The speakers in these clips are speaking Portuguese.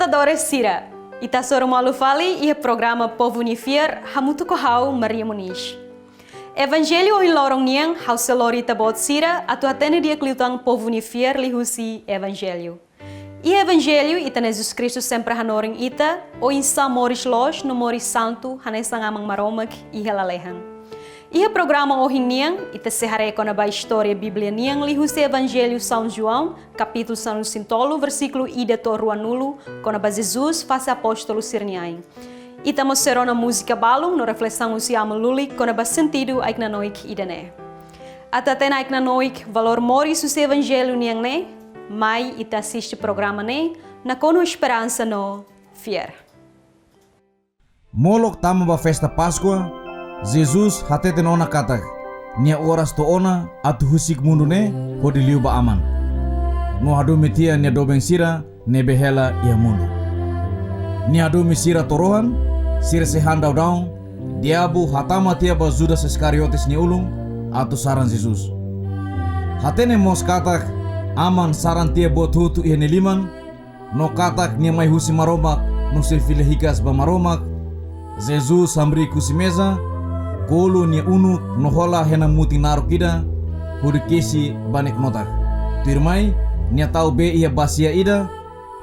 apresentadora Cira. Ita soro malu fali e programa Povo Unifier hamutu kohau Maria Muniz. Evangelho o lorong niang hau selori tabot Cira atu atene dia kliutang Povo Unifier lihusi Evangelho. E Evangelho ita Jesus Cristo sempre hanoring ita o insa moris los no moris santo hanesang amang maromak e helalehan. E programa o niang ita sehare kona ba história Bíblia niang lihusi Evangelho São João, capítulo São Lucintolo, versículo ida toruanulo, kona ba Jesus face apóstolo sirniain. Ita mostrona música balung no reflexão usiama luli kona ba sentido aik na noik idane. Atatena aik na noik valor moris o Evangelho niang ne, mai ita assiste programa ne, na kono esperança no fier. Molok tama ba festa Páscoa, Jesus hatete nona katak, nia oras to ona atu husik mundu ne hodi liu ba aman. No hadu metia nia dobeng sira ne behela ia mundu. Nia hadu misira torohan, sira sehandau daun, diabu hatama tia ba Judas Iskariotes ni ulung atu saran Jesus. Hatene mos katak aman saran tia bot hutu ia liman, no katak nia mai husi maromak no silfile hikas ba maromak. Jesus hambri kusi meza, kolu nia unu nohola hena muti naru kida hudi kesi banek notak. Tirmai nia tau be ia basia ida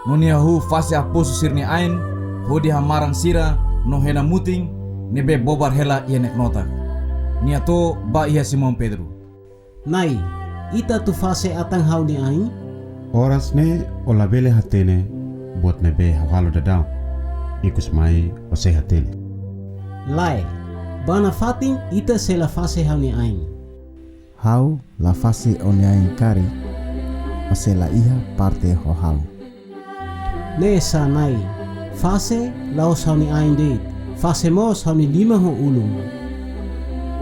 no nia hu fase aposu sirni ain hudi hamarang sira no hena muting nebe bobar hela ia nek notak. Nia to ba ia Simon Pedro. Nai, ita tu fase atang hau ni ain? Oras ne ola bele hatene buat nebe halo dadau. Ikus mai ose hatene. Lai, bana fating ita se la fase hau ni ain. Hau la fase oni ain kari, ase la iha parte ho hau. Ne sa nai, fase laos hau ni ain deit, fase mos hau ni 5 ho ulung.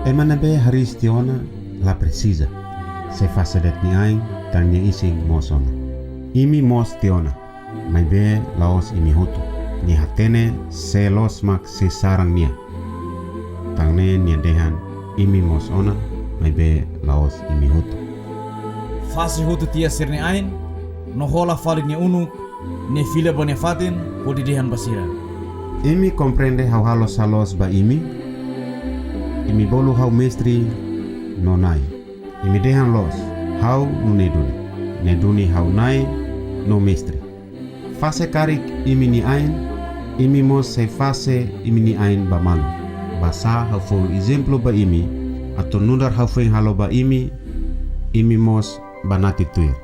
Emanebe haris tiona la precisa. Se fase det ni ain tan ni ising mosona. Imi mos tiona, mai be laos imi hutu. Ni hatene se los mak se sarang nia. Tangne nia dehan imi mos ona mai be laos imi hutu. Fase hutu tia sirni ain, no hola falik ni unuk, ne fila bone fatin hodi dehan basira. Imi comprende hau halos halos ba imi. Imi bolu hau mestri no nai. Imi dehan los hau no neduni. Neduni hau nai no mestri. Fase karik imi ni ain, imi mos se fase imi ni ain ba malu. Basa hau folu exemplo ba imi, atau nudar hau feng halo ba imi mos banati tuir.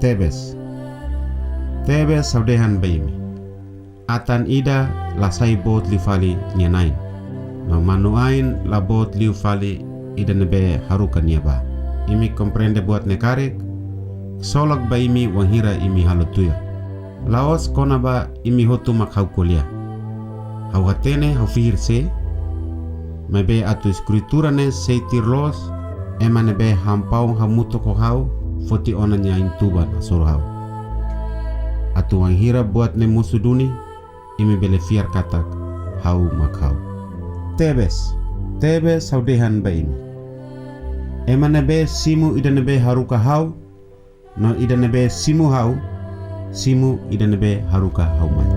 Tebes saudehan ba imi. Atan ida lasai bot li fali nianain. No manu ain la bot liu fali ida nebe haruka nia ba. Imi comprende buat nekarik, solak ba imi wanghira imi halo tuir. Laos kona ba imi hotu mak hau kuliah. Hau hatene hau fihir se, mebe atu escritura ne se tirlos, ema nebe hampau hamuto ko hau, foti ona nya intuban asur hau. Atu wanghira buat ne musuduni, imi bele fiar katak hau mak hau. Tebes saudehan ba imi. Ema nebe simu ida nebe haruka hau, no ida nebe simu hau, simu ida nebe haruka hau mai.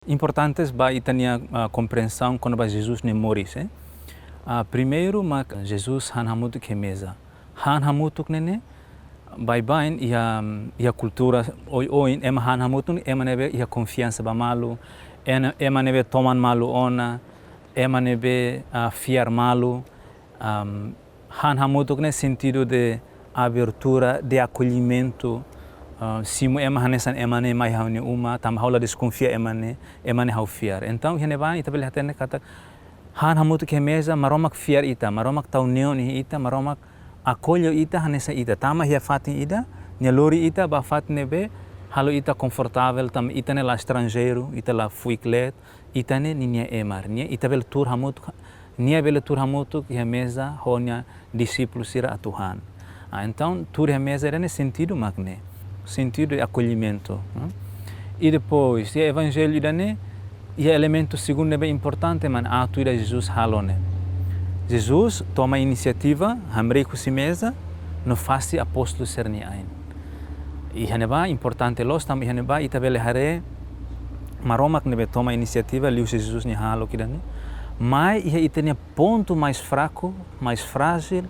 importantes ba itania compreensão quando ba Jesus ne moris. Primeiro mak Jesus han hamutuk he mesa. Han hamutuk nene bain ia cultura oi ema han hamutuk ema nebe ia confiança ba malu, ema nebe toman malu ona, ema nebe fiar malu. Han hamutuk ne sentido de abertura, de acolhimento. Simu ema hanesan emane mai haune uma tam haula desconfia emane hau fiar. Então hene ba ita bele hatene kata han hamutu ke mesa maromak fiar ita, maromak taunion ita, maromak acolho ita hanesa ita. Tama hia fatin ida, nia lori ita ba fatne be halo ita confortável tam ita ne la estrangeiro, ita la fuiklet, ita ne nia emar, nia ita bele tur hamutu, nia bele tur hamutu ke mesa honya discípulos sira a Tuhan. Então tur he mesa era ne sentido magne. Sentido de acolhimento. E depois, o evangelho dane, e elemento segundo é bem importante, mas a atuira Jesus halone. Jesus toma a iniciativa, hamrei com si mesa, no faz apóstolo serni ain. E haneba importante los tam e haneba itabele hare, maromak nebe toma a iniciativa, liu Jesus ni halo kidane. Mas ia itenia ponto mais fraco, mais frágil,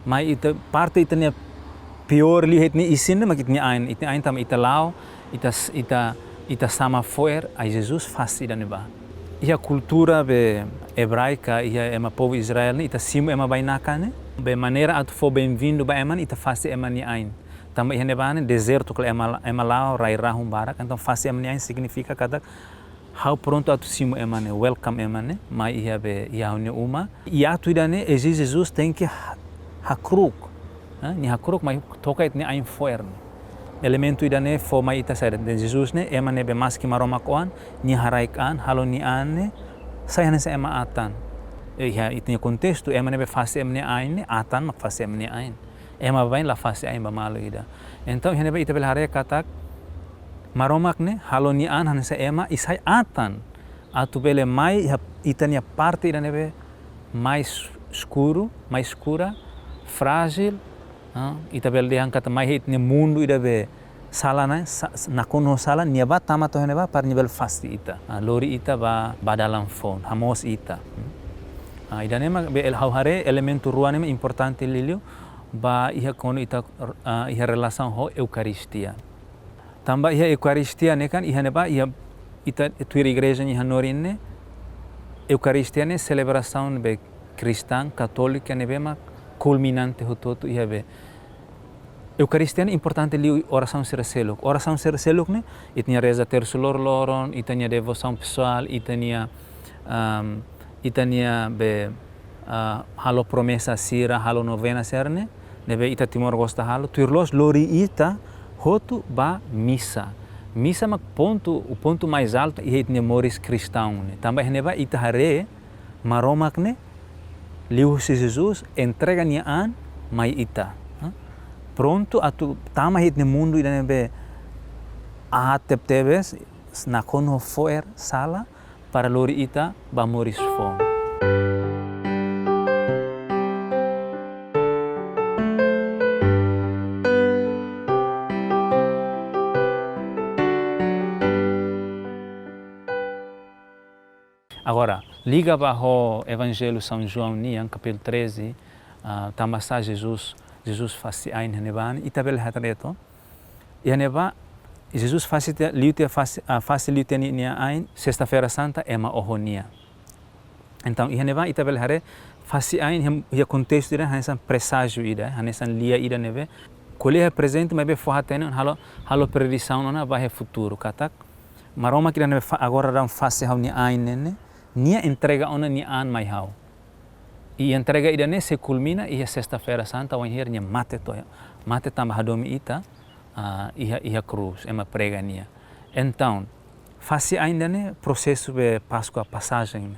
mas ita parte itenia pior lihat ni isin mak itni ain tam ita lao ita sama foer a Jesus fasti dan ba. Ia cultura be hebraica ia ema povo Israel ni ita simu ema bainaka ne be maneira atu fo bem-vindo ba eman ita fasti ema ni ain. Tam ia nebane deserto kle ema lao rai rahum barak então fasti ema ni ain significa kada how pronto atu simu ema ne welcome ema ne mai ia be ia uni uma. Ia atu idane Jesus tem que hakruk ni hakruk mai toka itni ain foer elemento idane fo mai ita sair de Jesus ne ema ne be maski maromak oan ni haraik an halo ni an sai hanesa ema atan ia itni contexto ema ne be fase ema ne ain atan mak fase ema ne ain ema bain la fase ain ba malu ida então hene be ita bel hare katak maromak ne halo ni an hanesa ema isai atan atu bele mai itania parte idane be mais escuro mais escura frágil. Ita bel de angkat mai hit ne mundo ida be sala na kono sala nia ba tama to hene ba par nivel fasti ita lori ita ba dalam phone hamos ita ida nema be el hare elemento ruane me importante lilio ba iha kono ita iha relação ho eucaristia tamba iha eucaristia ne kan iha ne ba iha ita tuir igreja ni hanorinne eucaristia ne celebração be cristã católica ne be ma culminante hototo iha be Eucaristia é importante ali oração serseluk. Oração serseluk ne itnia reza terço loron, itnia devoção pessoal, itnia be halo promessa sira, halo novena serne, nebe ita timor gosta halo. Tuirlos lori ita hotu ba missa. Missa mak o ponto mais alto e itnia moris cristão ne. Também neba ita hare maromak ne liu si Jesus entrega nia an mai ita. Pronto atu tama hit ne mundo idane be tebes na kono foer sala para lori ita ba moris fom. Agora, liga para o Evangelho São João nian capítulo 13, tamasa Jesus faz ain haneban itabel hatreto yaneba Jesus faz liute faz liute ni ain sexta-feira santa ema ohonia então yaneba itabel hare faz ain ia contexto ida hanesan presságio ida hanesan lia ida nebe colher presente mas be forraten halo predição na vai futuro katak maroma kira nebe agora ram faz hau ni ain nene nia entrega ona ni an mai hau. E entrega idane se culmina e a sexta-feira santa o enhernia mate tamba hadomi ita e a cruz ema prega nia. Então faz ainda ne processo be Páscoa passagem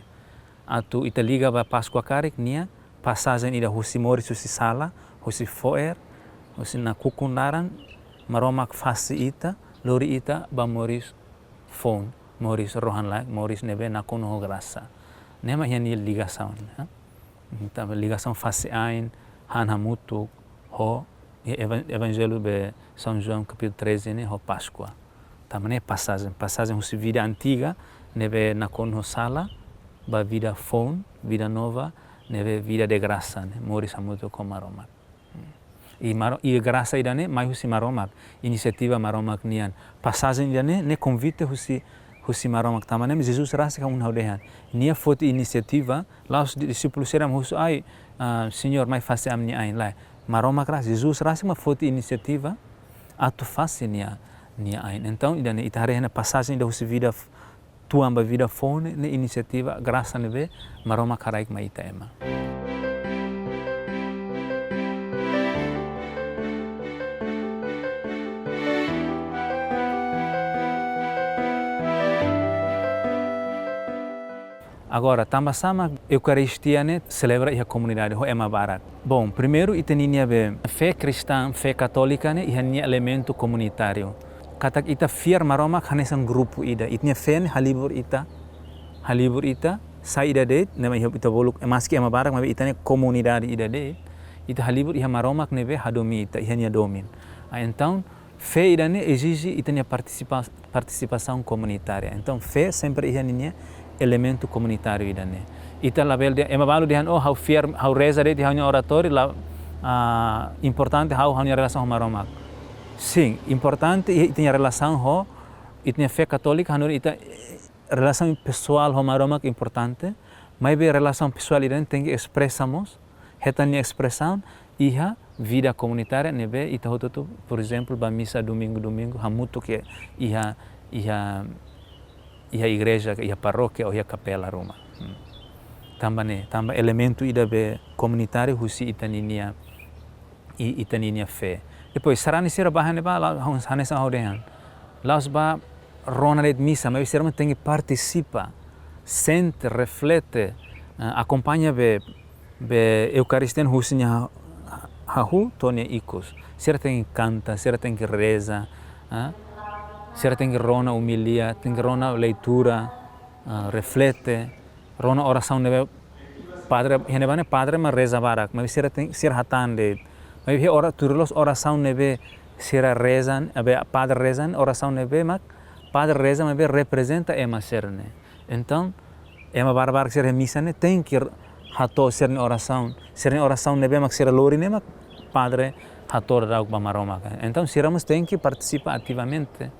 atu ita liga ba Páscoa karik nia passagem ida husi moris husi sala husi foer husi na kukundaran maromak faz ita lori ita ba moris fon moris rohan la moris nebe na kono graça nema yani ligação Então, ligação face ain, han hamutuk, ho, evangelho be São João capítulo 13, né, ho Páscoa. Também é passagem, se vida antiga, neve nakonho sala, ba vida phone, vida nova, neve vida de graça, né? Mori samuto com maromak. E graça idane mai husi maromak, inisiativa maromak nian. Passagem idane ne convite husi maromak tamane Jesus rasa kamu naudehan. Nia foto inisiativa, laos discípulos seram husu ai Senhor mai fase amni ai lai. Maromak ras Jesus rasa ma foto inisiativa atu fase nia ai. Então idane itarehna passagem da husi vida tuamba vida fone ne inisiativa graça neve maromak haraik mai ema. Agora, também sama Eucaristia né celebra a comunidade ho ema barat. Bom, primeiro iteninia be fé cristã, fé católica né e elemento comunitário. Katak ita fiar maromak hanesan grupo ida. Itnya fé né halibur ita saida de nema ita boluk maski ema barak mabe itane comunidade ida de. Ita halibur iha maromak nebe hadomi ita ihanya domin. Então, fé ida né exige itanya participação comunitária. Então, fé sempre ihanya elemento comunitário idane. Ita label de ema balu dihan how fiar how reza de hanya oratório la importante how hanya relação com maromak. Sim, importante itnya relação ho itnya fé católica hanur ita relação pessoal ho maromak importante, mas be relação pessoal idane tem que expressamos, hetanya expressão iha vida comunitária nebe ita hototo, por exemplo, ba missa domingo hamuto que iha igreja, iha paróquia ou iha capela Roma. Também elemento ida be comunitário husi itaninia fé. Depois sarani sera bahane ba hanesa haudehan. Laos ba ronaret missa, mas serma tem que participa, sente, reflete, acompanha be Eucaristia husinya hahu tonia ikos. Sera tem que canta, sera tem que reza, sera tem que rona humilia, tem que rona leitura, reflete, rona oração neve padre, henebane padre ma reza barak, mas sera tem sera hatan de, mas he ora turlos oração neve sera rezan, abe padre rezan, oração neve mak padre reza mas representa ema serne. Então ema barbar sera missa ne tem que hato serne oração neve mak sera lori ne mak padre hato rauk ba maroma. Então seramos tem que participar ativamente.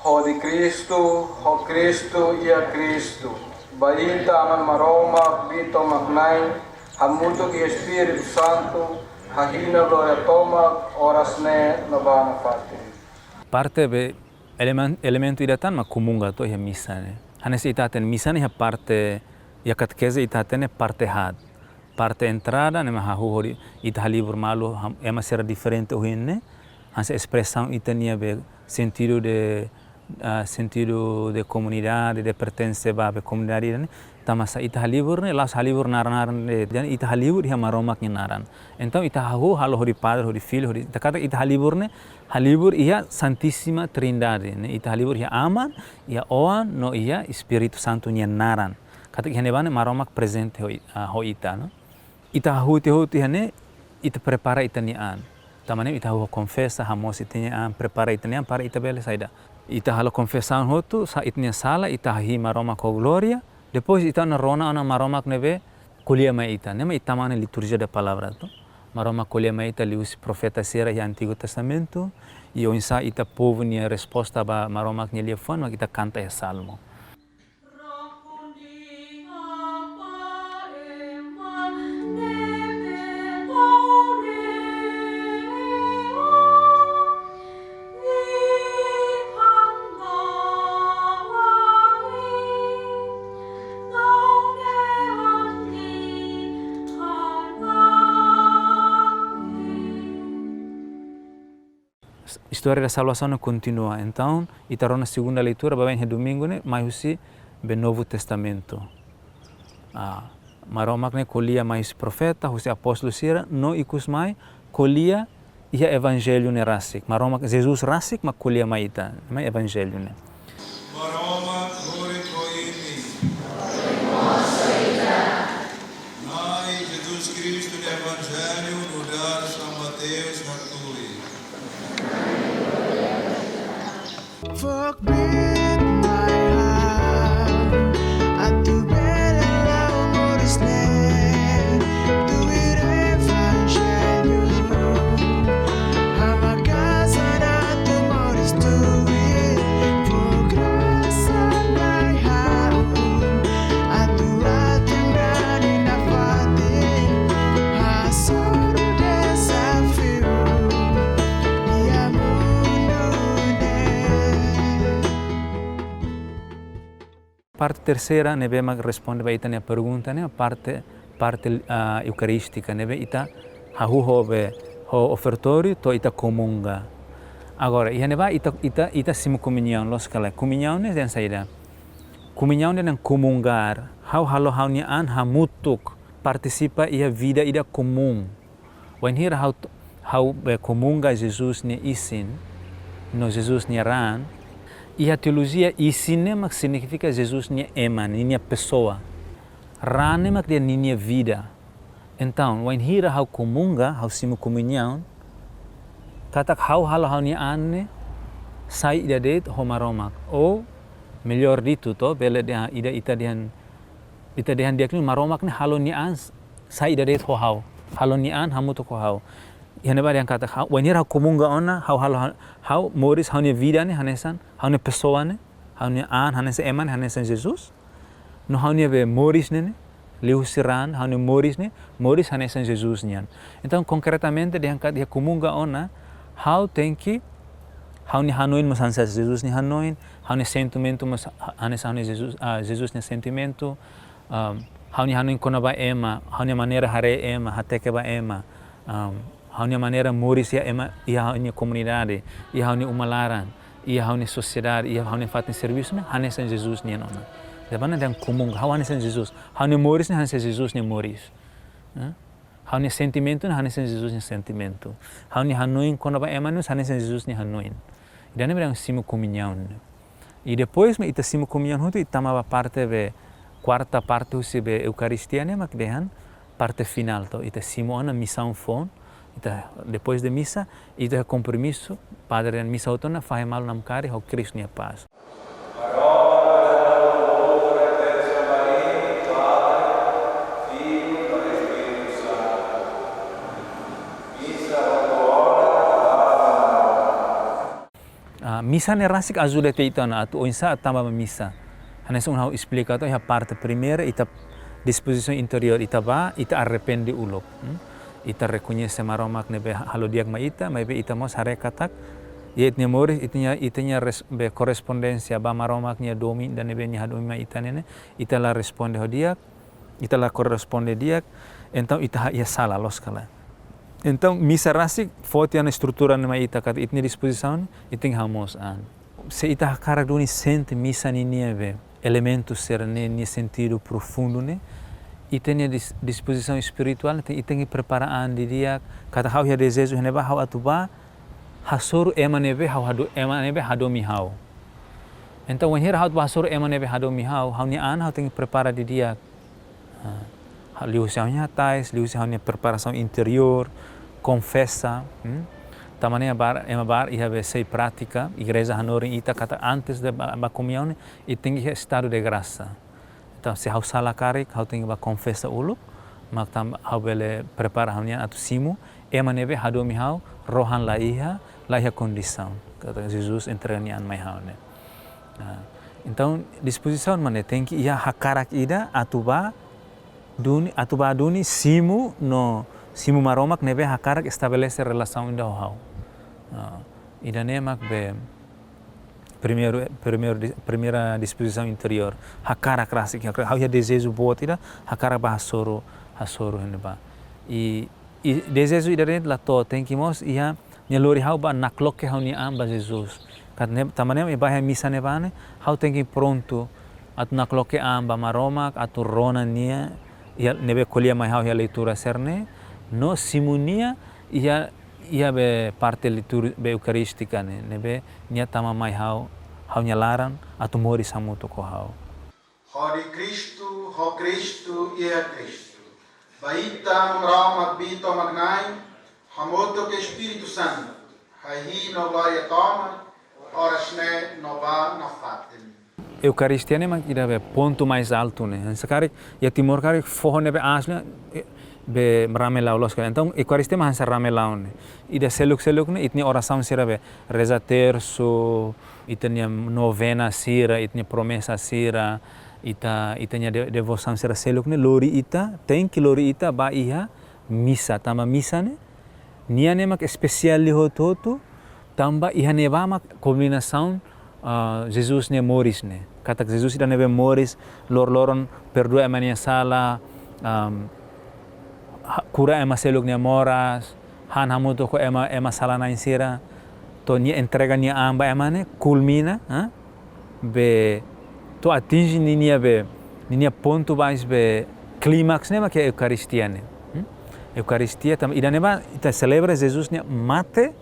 Ho di Cristo, ho Cristo ia Cristo. Baita aman maroma, bito magnai, hamuto ki Espírito Santo, hahina gloria toma, oras ne nabana fati. Parte be elemento idatan ma kumunga to ya missa ne. Hanes itaten missa ne parte ya catequese itaten parte had. Parte entrada ne ma hori ita libur malu ema ser diferente ohinne. Hanse expressão itania be sentido de comunidade, de pertencer à comunidade, né? Tamasa ita halibur ne, las halibur naran dan ita halibur ia maromak ni naran. Então ita halo hori padre, hori filho, hori kata ita halibur ne, halibur ia Santíssima Trindade, ne? Ita halibur ia aman, ia oan, no ia Espírito Santo ni naran. Kata henebane maromak presente ho ita, no? Ita huti ne, ita prepara ita ni an. Tamane ita ho confessa, hamos ita prepara ita ni an para ita bele saida. Ita halo confessão hotu sa itnia sala ita hi maromak ko gloria, depois ita na rona ana maromak neve colher mai ita, nema ita mana liturgia da palavra to maromak colher mai ita lius profeta sera e Antigo Testamento e o insa ita povo nia resposta ba maromak nia liefon mak ita canta e salmo. História da salvação não continua. Então, ita na segunda leitura, bem domingo, né, mais usi be Novo Testamento. Maromak ne colhia mais profeta, usi apóstolo sira, no ikus mai colhia ia evangelho ne rasik. Maromak Jesus rasik, mas colhia mai ita, mai evangelho ne. Maromak glory koimi. Nai Jesus Cristo no evangelho no dar São Mateus hatui. Forbid my heart. Parte terceira, nebe mag responde ba ita ne pergunta ne parte eucarística, nebe ita hahu be ho ofertório to ita comunga. Agora, ia neba ita simu comunhão, los kala comunhão ne den saída. Comunhão ne comungar, hau ni an hamutuk participa ia vida ida comum. When here how be comunga Jesus ne isin, no Jesus ne ran, e a teologia isin significa Jesus ne eman, minha pessoa. Ran mak dia minha vida. Então, when here how comunga, how simu comunhão, katak how ni an sai ida det homaromak. Ou melhor dito to, bela dia ida ita dihan dia maromak ne halo ni an sai ida det ho halo ni an hamuto ko how. Ia neba yang kata how when here how comunga ona how moris how ni vida ne hanesan how ni pessoa ne how ni an hanesan eman hanesan Jesus no how ni be moris ne liusiran how ni moris hanesan Jesus nian. Então concretamente dia kata dia comunga ona how tenki how ni hanoin mas hanesan Jesus ni hanoin how ni sentimento mas hanesan Jesus ni sentimento how ni hanoin kona ba ema how ni maneira hare ema hateke ba ema how ni maneira moris ya ema ia ni comunidade ia how ni umalaran ia how ni sociedade ia how ni fatin serviço ne hanesan Jesus ni ona debana dan comum how hanesan Jesus how ni moris ne hanesan Jesus ni moris how ni sentimento ne hanesan Jesus ni sentimento how ni hanoin kona ba ema ne hanesan Jesus ni hanoin dan é simu comunhão e depois ita simu comunhão hutu itamava parte be quarta parte husi be eucaristia ne mak dehan parte final to ita simu ona missão fon ita depois de missa ita compromisso padre en missa autona faz mal nam kari ho Cristo ni paz. Missa ne rasik ajuda te itana atu oinsa tamba missa. Hanes hau explica to a parte primeira ita disposição interior ita ba ita arrepende ulok. Ita reconhece maromak nebe halo diag ma be ita mos hare katak yet ne mori itnya be correspondencia ba maromak nya domi dan nebe nya domi ma ita nene ita la responde ho diag ita la corresponde diag então ita ia sala los kala. Então, missa rasik foto na estrutura na ita kat itni disposição iting hamos an. Se ita cara doni sente missa ni nieve elementos ser ni sentido profundo ne itenya disposição espiritual iteng preparaan di dia kata how ya desejo neba how atuba hasoro emanebe how hado emanebe hadomi how. Então, when here how hasoro emanebe hadomi how ni an how teng prepara di dia liusianya tais liusianya preparação interior confessa tamanha bar ia sei prática igreja hanorin ita kata antes de ba comunhão e tem estado de graça. Então se hau sala karik hau tem ba confessa uluk mak tam hau bele prepara haunya atu simu emanebe hadomi hau rohan laiha condição kata Jesus entreni an mai hau ne. Então disposição mane tem que ia hakarak ida atuba duni simu no simu maromak nebe hakarak estabelece relação inda hau. Ida nemak be primeira disposição interior hakarak rasik hau ya desejo buat ida hakarak ba hasoro heneba e desejo ida la to tem que mos ia nyalori hau ba naklok ke hau ni amba Jesus kat ne tamane e ba missa nebane hau tem que pronto at naklok ke amba maromak atu rona nia ia nebe kolia mai hau ya leitura serne no simunia ia be parte litur be eucarística nebe nia tama mai hau nyalaran atu mori samuto ko hau. Hari Kristo, ho Kristo, ia Kristo. Baita rama bito magnai, hamoto ke Espírito Santo. Hai no vai toma, orasne no va na fatem. Eucaristia ne ida be ponto mais alto ne. Sekari ya timor kari foho nebe asna be ramelau los kali. Então Eucaristia mas ramelau ne. Ida seluk ne itni oração sira be reza terço, itnia novena sira, itnia promessa sira, itnia devoção sira seluk ne lori ita, tem que lori ita ba iha missa, tama missa ne. Nia ne mak especial li hototo, tamba iha ne ba mak combinação Jesus ne moris ne. Kata Jesus ida nebe moris, lor-loron perdoa ema nia sala, cura ema seluk nia moras, han hamutu ko ema sala na insira, to nia entrega nia amba ema ne, culmina, be to atinge nia ponto mais be climax ne ma que Eucaristia ne. Eucaristia tam ida neba ita celebra Jesus nia mate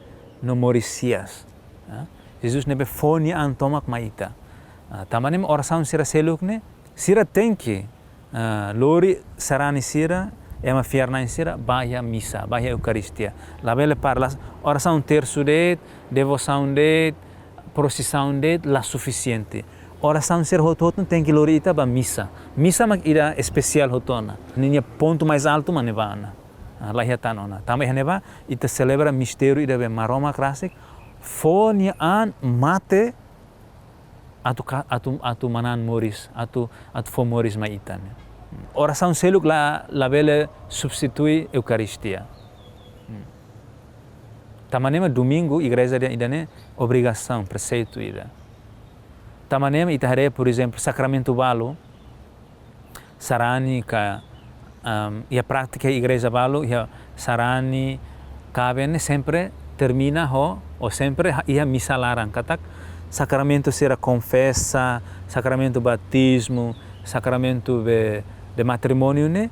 no morisias. Jesus nebe foni antomak maita. Tamanem oração sira seluk ne, sira tenki lori sarani sira, ema fierna sira, bahia missa, bahia Eucaristia. Labele parla oração terço det, devoção det, procissão det, la suficiente. Oração ser hototun tem que lori ita ba missa. Missa mak ida especial hotona. Ninya ponto mais alto manevana. Lahiyatan ona. Tama ihaneba ita celebra mistério ida be maroma klasik. Fonia an mate atu manan moris, atu fo moris maitan. Oração seluk la bele substitui Eucaristia. Tamanema domingo igreja idane obrigação, preceito ida. Tamanema itahare, por exemplo, sacramento balo, sarani ka ia prática igreja balo, ia sarani cabene sempre termina ou sempre ia missa larang katak sacramento sera confessa, sacramento batismo, sacramento de matrimônio ne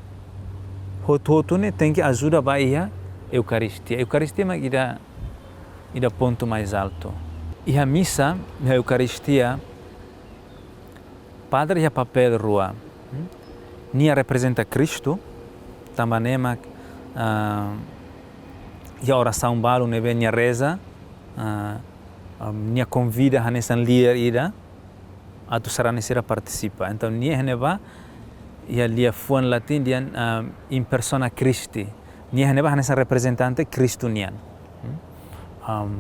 hotu ne tem que ajuda ba ia Eucaristia. Eucaristia mag ida ponto mais alto. Ia missa, a Eucaristia, padre ia papel rua. Nia representa Cristo, tamanema ia oração balo nebe nia reza, nia convida hanesan líder ida, atu sarane sira participa. Então nia heneba ia lia fuan latin dian in persona Christi. Nia heneba hanesan representante Kristunian.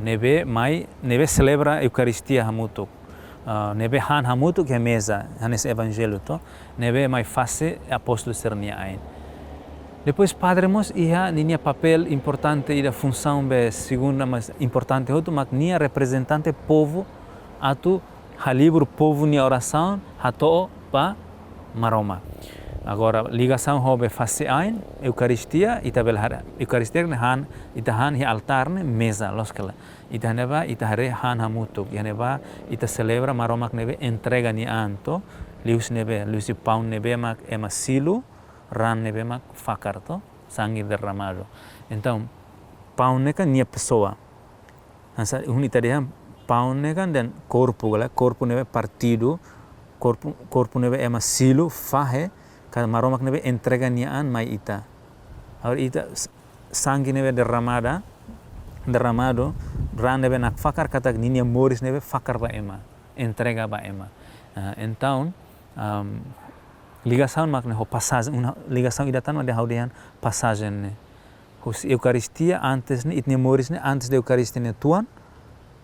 Nebe celebra Eucaristia hamutuk. Nebe han hamutuk que mesa, hanes evangelho to. Nebe mai face apóstolo ser nia ain. Depois padremos ia nia papel importante ida função be segunda mais importante hotu mak nia representante povo atu halibro povo nia oração hato pa maroma. Agora ligação hobe face ain Eucaristia itabel hara Eucaristia ne han ita han hi altar ne mesa loskala ita neba ita hare han hamutuk ya neba ita celebra maromak nebe entrega ni anto lius paun nebe mak ema silu ran nebe mak fakar to sangue derramado. Então paun ne kan nia pessoa asa unita dia paun ne kan dan corpo nebe partido corpo nebe ema silu fahe kan maromak nebe entrega niaan mai ita. Ahora ita sangue nebe derramado ran nebe nak fakar katak ninia moris nebe fakar ba ema, entrega ba ema. Então ligação makne ho passagem, uma ligação idatan ma de haudian passagem ne. Hos Eucaristia antes ne itne moris ne antes de Eucaristia ne tuan,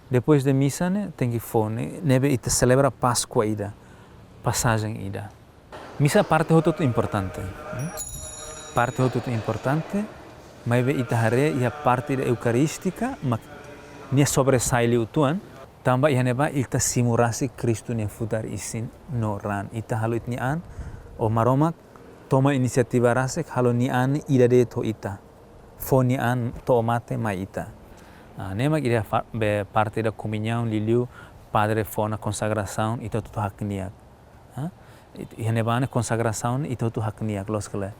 depois de missa ne tem que fone nebe ita celebra Páscoa ida, passagem ida. Missa parte hotot importante. Parte hotot importante, mas itahare ia parte da eucarística, mas nia sobresai utuan, tambah ia neba ita simurasi Kristo nia futar isin no ran. Ita halu itnian, o maromak toma inisiativa rasek halu nian ida de to ita. Fo nian to mate mai ita. Nema ida be parte da comunhão liliu padre fona consagração ita tutu hakniak. Ia nebane consagração ita tu hakniak loskala.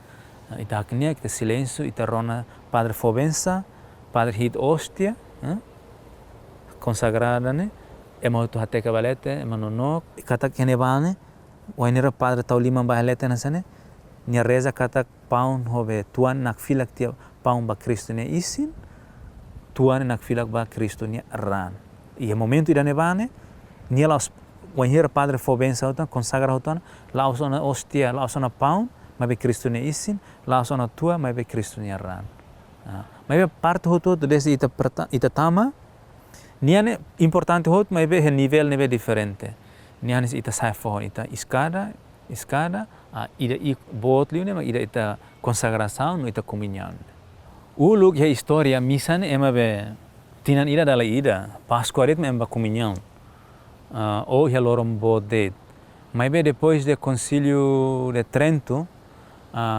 Ita hakniak ita silêncio ita rona padre fobensa, padre hit hostia, consagrada ne, ema tu hateka balete, ema nonok, kata kenebane, wainera padre taulima balete nasane, nia reza kata paun hobe tuan nak filak tia paun ba Kristo ne isin, tuan nak filak ba Kristo ne ran. Ia momento ida nebane, nia laus wanneer padre fobensa hotan consagra hotan laos ona hostia laos ona paun mas be Cristo ne isin laos ona tua mas be Cristo ne ran mas be parte hoto desse ita tama niane importante hot mas be nível nebe diferente niane ita sai fo ita escada ida bot liu ne mas ita consagração no ita comunhão uluk ya história missa ne ema be tinan ida dala ida Páscoa rit me ema comunhão ou ia lorong bodet. Mas bem depois do Concílio de Trento,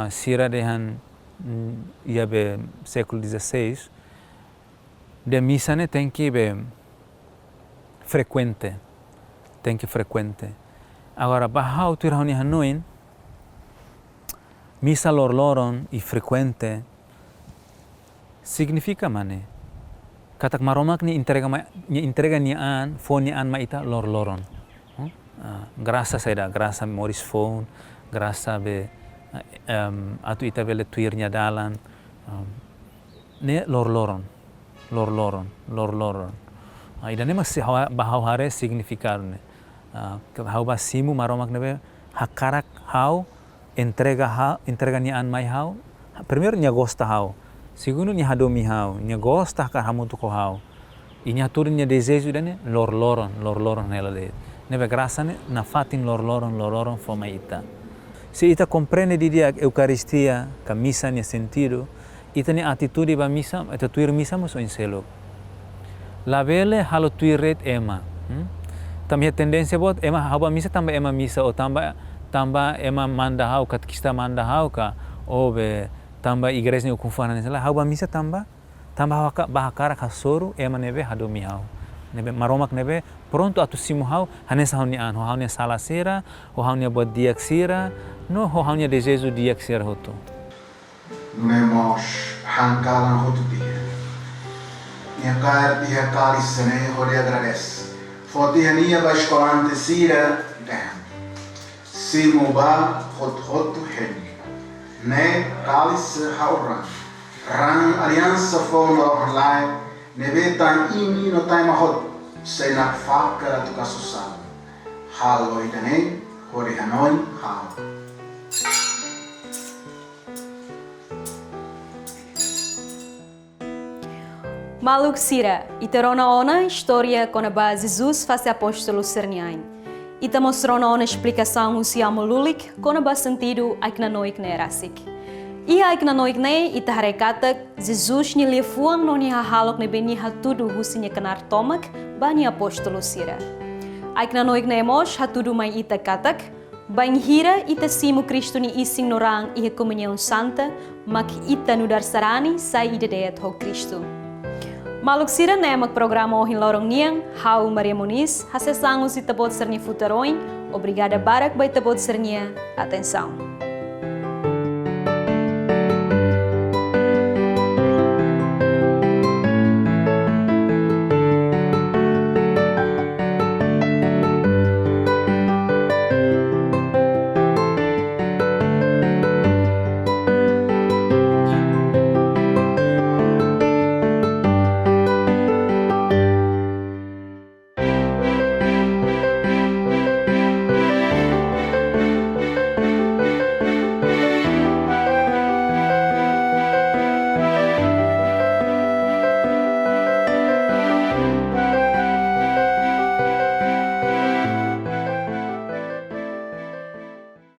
sira dehan ia be século XVI, de missa né tem que be frequente, Agora bahau tu irahuni Hanoi, missa lor-loron e frequente significa mane katak maromak ni entrega niaan phone niaan maita lor-loron. Graça saida, graça moris phone, graça be atu ita bele tuirnya dalan, ne lor-loron. Idane mas bahau hare significar ne. Hau basimu maromak nebe hakarak hau entrega niaan mai hau. Primeiro nya gosta hau, segundo nya hadomi hau, nya gosta ka hamutu ko hau. Inya turin nya desejo dane lor-loron nela de. Nebe graça ne na fatin lor-loron foma ita. Se ita compreende di dia Eucaristia, ka misa nya sentido, ita ne atitude ba misa, ita tuir misa mo so inselo. La vele halo tuiret ema. Também tendência bot ema haba misa tamba ema misa o tamba ema manda hau katkista manda hau ka o be tamba igreja ni ukufana nela haba misa tamba bahakara kasoro ema nebe hadomi hau. Nebe maromak nebe pronto atu simu hau hanesa hau nian hau nia salasera hau nia buat diaksira no hau nia desejo diaksira hoto. Nemos hankalan hotu dia. Nia kar dia kali sene hori agradece. Foti hania ba escolante sira dan. Simu ba hotu heni. Ne kalis hauran. Rang aliança fono online. Nebe tan imi no taima hot se nak fakar tu kasusan. Halo idane hori Hanoi hao. Maluk sira, iterona ona história com a Jesus faz apóstolo serniain. Ita mostrona ona explicação o siamo lulik com a sentido aikna noik ne rasik. Ia aikna noik ne ita harekata Jesus ni lefuang no ni hahalok ne beni hatudu husinya kenar tomak bani apóstolo sira. Aikna noik ne mos hatudu mai ita katak bang hira ita simu Kristo ni ising norang iha komunhão santa mak ita nudar sarani sai ida deet ho Kristo. Maluk sira nemak programa ohin lorong niang, hau Maria Muniz, hasesang usi tabot serni futaroin, obrigada barak bai tabot sernia, atenção.